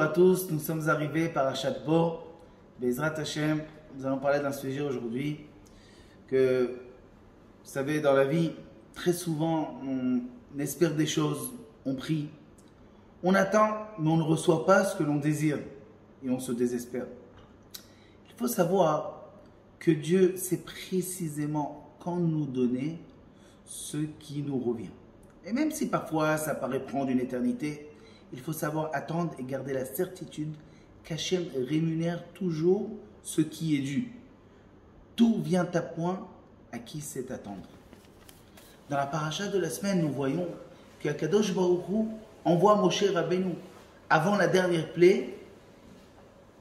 Bonjour à tous, nous sommes arrivés par Achat Bo, Bezrat Hashem. Nous allons parler d'un sujet aujourd'hui que, vous savez, dans la vie, très souvent, on espère des choses, on prie, on attend, mais on ne reçoit pas ce que l'on désire et on se désespère. Il faut savoir que Dieu sait précisément quand nous donner ce qui nous revient. Et même si parfois ça paraît prendre une éternité, il faut savoir attendre et garder la certitude qu'Hachem rémunère toujours ce qui est dû. Tout vient à point à qui sait attendre. Dans la paracha de la semaine, nous voyons qu'Akadosh Baruch Hu envoie Moshe Rabbeinu avant la dernière plaie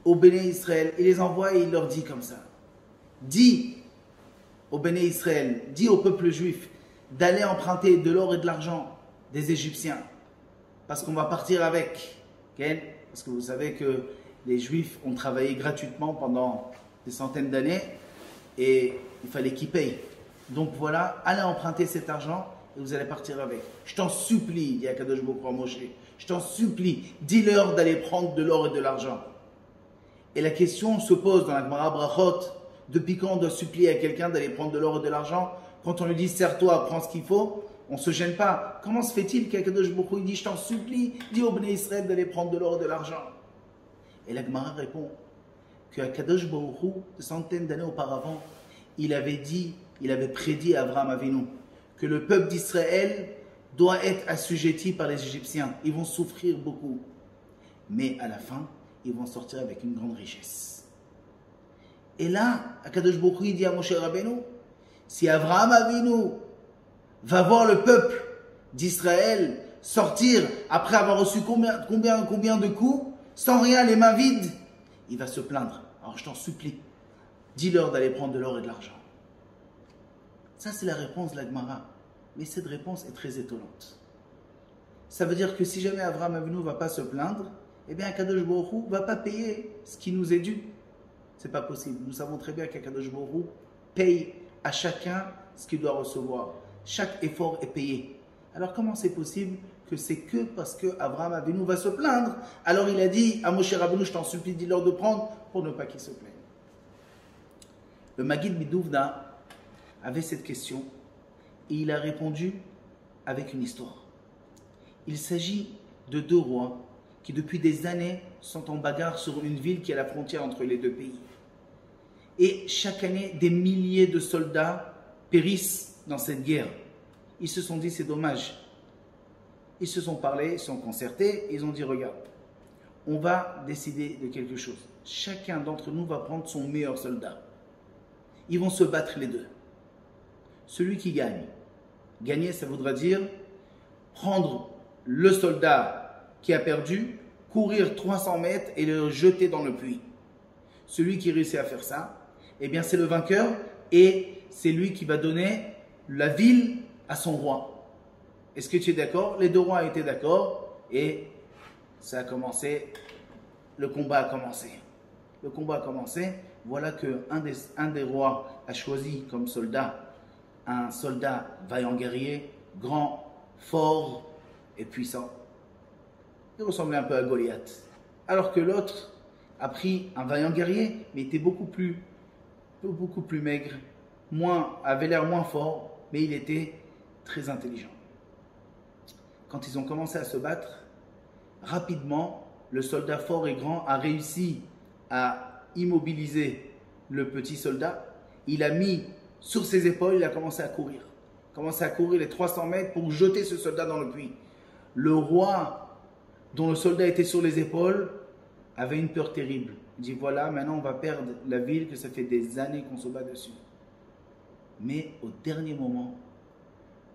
au Béné Israël. Il les envoie et il leur dit comme ça. Dis au Béné Israël, dis au peuple juif d'aller emprunter de l'or et de l'argent des Égyptiens. Parce qu'on va partir avec. Okay? Parce que vous savez que les Juifs ont travaillé gratuitement pendant des centaines d'années et il fallait qu'ils payent. Donc voilà, allez emprunter cet argent et vous allez partir avec. Je t'en supplie, dit Akadosh Baruch Hu à Moshe, je t'en supplie, dis-leur d'aller prendre de l'or et de l'argent. Et la question se pose dans la Gemara Brachot, depuis quand on doit supplier à quelqu'un d'aller prendre de l'or et de l'argent? Quand on lui dit sers-toi, prends ce qu'il faut, on ne se gêne pas. Comment se fait-il qu'Akadosh Baruch Hu dit je t'en supplie, dis au Bnei Israël d'aller prendre de l'or et de l'argent? Et la Gemara répond qu'Akadosh Baruch Hu, des centaines d'années auparavant, il avait prédit à Abraham Avinu que le peuple d'Israël doit être assujetti par les Égyptiens. Ils vont souffrir beaucoup. Mais à la fin, ils vont sortir avec une grande richesse. Et là, Akadosh Baruch Hu dit à Moshe Rabbeinu, si Abraham Avinu va voir le peuple d'Israël sortir après avoir reçu combien de coups, sans rien, les mains vides, il va se plaindre. Alors je t'en supplie, dis-leur d'aller prendre de l'or et de l'argent. Ça c'est la réponse de la Gemara. Mais cette réponse est très étonnante. Ça veut dire que si jamais Abraham Avinu ne va pas se plaindre, eh bien Akadosh Baruch Hu ne va pas payer ce qui nous est dû. C'est pas possible. Nous savons très bien qu'Akadosh Baruch Hu paye à chacun ce qu'il doit recevoir. Chaque effort est payé. Alors comment c'est possible que c'est que parce que Abraham Avinu va se plaindre? Alors il a dit à Moshe Rabbeinu, je t'en supplie, dis-leur de prendre pour ne pas qu'il se plaigne. Le Maggid Midouvna avait cette question et il a répondu avec une histoire. Il s'agit de deux rois qui depuis des années sont en bagarre sur une ville qui est à la frontière entre les deux pays. Et chaque année, des milliers de soldats périssent dans cette guerre. Ils se sont dit, c'est dommage. Ils se sont parlé, ils se sont concertés, ils ont dit, regarde, on va décider de quelque chose. Chacun d'entre nous va prendre son meilleur soldat. Ils vont se battre les deux. Celui qui gagne. Gagner, ça voudra dire prendre le soldat qui a perdu, courir 300 mètres et le jeter dans le puits. Celui qui réussit à faire ça, eh bien c'est le vainqueur et c'est lui qui va donner la ville à son roi. Est-ce que tu es d'accord? Les deux rois étaient d'accord et ça a commencé, le combat a commencé. Le combat a commencé, voilà qu'un des rois a choisi comme soldat un soldat vaillant guerrier, grand, fort et puissant. Il ressemblait un peu à Goliath. Alors que l'autre a pris un vaillant guerrier, mais était beaucoup plus maigre, avait l'air moins fort, mais il était très intelligent. Quand ils ont commencé à se battre, rapidement, le soldat fort et grand a réussi à immobiliser le petit soldat. Il a mis sur ses épaules, il a commencé à courir. Les 300 mètres pour jeter ce soldat dans le puits. Le roi, dont le soldat était sur les épaules, avait une peur terrible. Il dit, voilà, maintenant on va perdre la ville, que ça fait des années qu'on se bat dessus. Mais au dernier moment,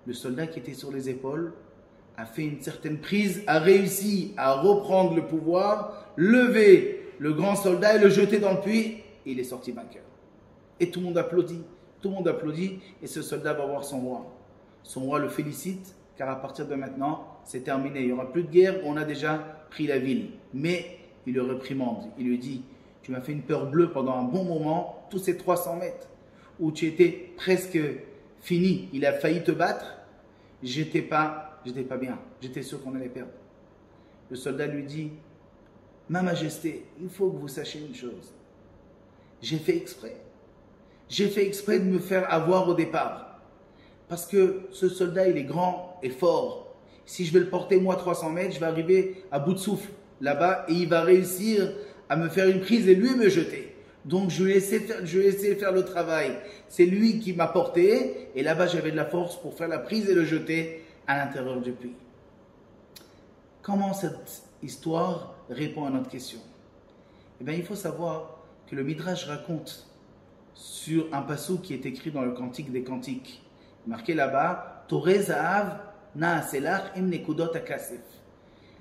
le soldat qui était sur les épaules a fait une certaine prise, a réussi à reprendre le pouvoir, lever le grand soldat et le jeter dans le puits, et il est sorti vainqueur. Et tout le monde applaudit. Tout le monde applaudit et ce soldat va voir son roi. Son roi le félicite car à partir de maintenant, c'est terminé. Il n'y aura plus de guerre, on a déjà pris la ville. Mais il le réprimande. Il lui dit, tu m'as fait une peur bleue pendant un bon moment, tous ces 300 mètres où tu étais presque fini. Il a failli te battre. J'étais pas bien. J'étais sûr qu'on allait perdre. Le soldat lui dit, Ma Majesté, il faut que vous sachiez une chose. J'ai fait exprès. J'ai fait exprès de me faire avoir au départ. Parce que ce soldat, il est grand et fort. Si je vais le porter, moi, 300 mètres, je vais arriver à bout de souffle là-bas et il va réussir à me faire une prise et lui me jeter. Donc, je vais essayer de faire le travail. C'est lui qui m'a porté et là-bas, j'avais de la force pour faire la prise et le jeter à l'intérieur du puits. Comment cette histoire répond à notre question? Eh bien, il faut savoir que le Midrash raconte sur un passage qui est écrit dans le Cantique des Cantiques. Marqué là-bas, Toreh Zahav Na'aselach im nekudot hakasef.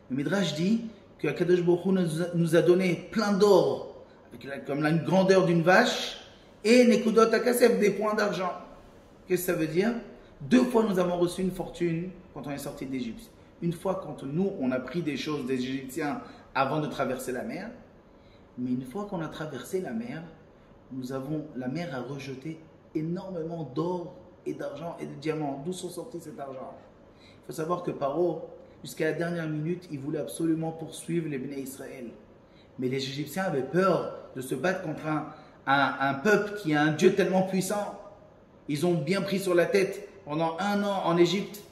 Le Midrash dit que Akadosh Baruch Hu nous a donné plein d'or, comme la grandeur d'une vache, et nekudot hakasef, des points d'argent. Qu'est-ce que ça veut dire? 2 fois nous avons reçu une fortune quand on est sorti d'Égypte. Une fois quand nous, on a pris des choses des Égyptiens avant de traverser la mer. Mais une fois qu'on a traversé la mer, la mer a rejeté énormément d'or et d'argent et de diamants. D'où sont sortis cet argent? Il faut savoir que Paro, jusqu'à la dernière minute, il voulait absolument poursuivre les Bnei Israël. Mais les Égyptiens avaient peur de se battre contre un peuple qui a un Dieu tellement puissant. Ils ont bien pris sur la tête pendant 1 an en Égypte.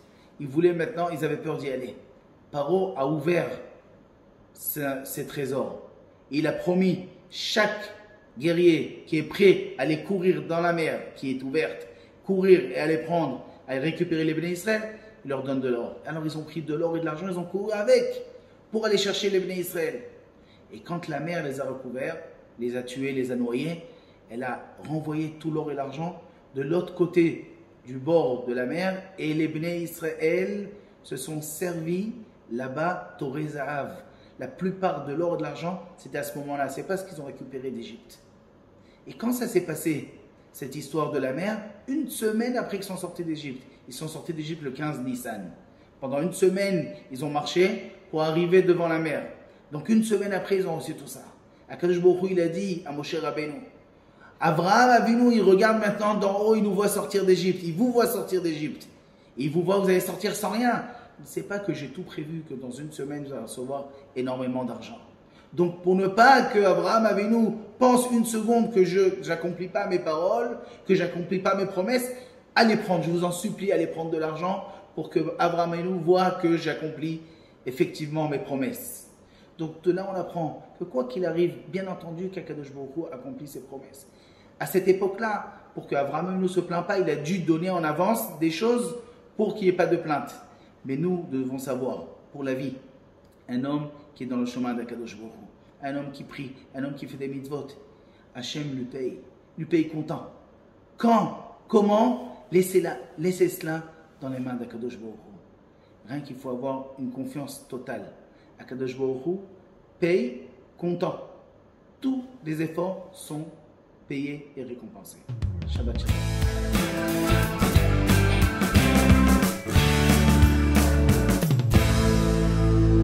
Ils avaient peur d'y aller. Paro a ouvert ses trésors. Il a promis chaque guerrier qui est prêt à aller courir dans la mer qui est ouverte, courir et aller prendre, à récupérer les Bnei Israël, il leur donne de l'or. Alors ils ont pris de l'or et de l'argent, ils ont couru avec pour aller chercher les Bnei Israël. Et quand la mer les a recouverts, les a tués, les a noyés, elle a renvoyé tout l'or et l'argent de l'autre côté du bord de la mer et les Bnei Israël se sont servis là-bas, Toreh Zahav. La plupart de l'or et de l'argent, c'était à ce moment-là. C'est pas ce qu'ils ont récupéré d'Égypte. Et quand ça s'est passé, cette histoire de la mer, 1 semaine après qu'ils sont sortis d'Égypte. Ils sont sortis d'Égypte le 15 Nissan. Pendant 1 semaine, ils ont marché pour arriver devant la mer. Donc 1 semaine après, ils ont reçu tout ça. Akadosh Baruch Hu, il a dit à Moshe Rabbeinu, Avraham Avinu, il regarde maintenant d'en haut, il nous voit sortir d'Égypte. Il vous voit sortir d'Égypte. Il vous voit, vous allez sortir sans rien. Il ne sait pas que j'ai tout prévu, que dans 1 semaine, vous allez recevoir énormément d'argent. Donc, pour ne pas que Abraham Avinu pense 1 seconde que je n'accomplis pas mes paroles, que je n'accomplis pas mes promesses, allez prendre, je vous en supplie, allez prendre de l'argent pour que Abraham Avinu voit que j'accomplis effectivement mes promesses. Donc, de là, on apprend que quoi qu'il arrive, bien entendu qu'Akadosh Baruch Hu accomplit ses promesses. À cette époque-là, pour qu'Abraham Avinu ne se plaint pas, il a dû donner en avance des choses pour qu'il n'y ait pas de plainte. Mais nous devons savoir, pour la vie, un homme qui est dans le chemin d'Akadosh Baruch Hu, un homme qui prie, un homme qui fait des mitzvot, Hachem lui paye content. Quand, comment, laissez cela dans les mains d'Akadosh Baruch Hu. Rien qu'il faut avoir une confiance totale. Akadosh Baruch Hu paye content. Tous les efforts sont payés et récompensés. Shabbat Shalom.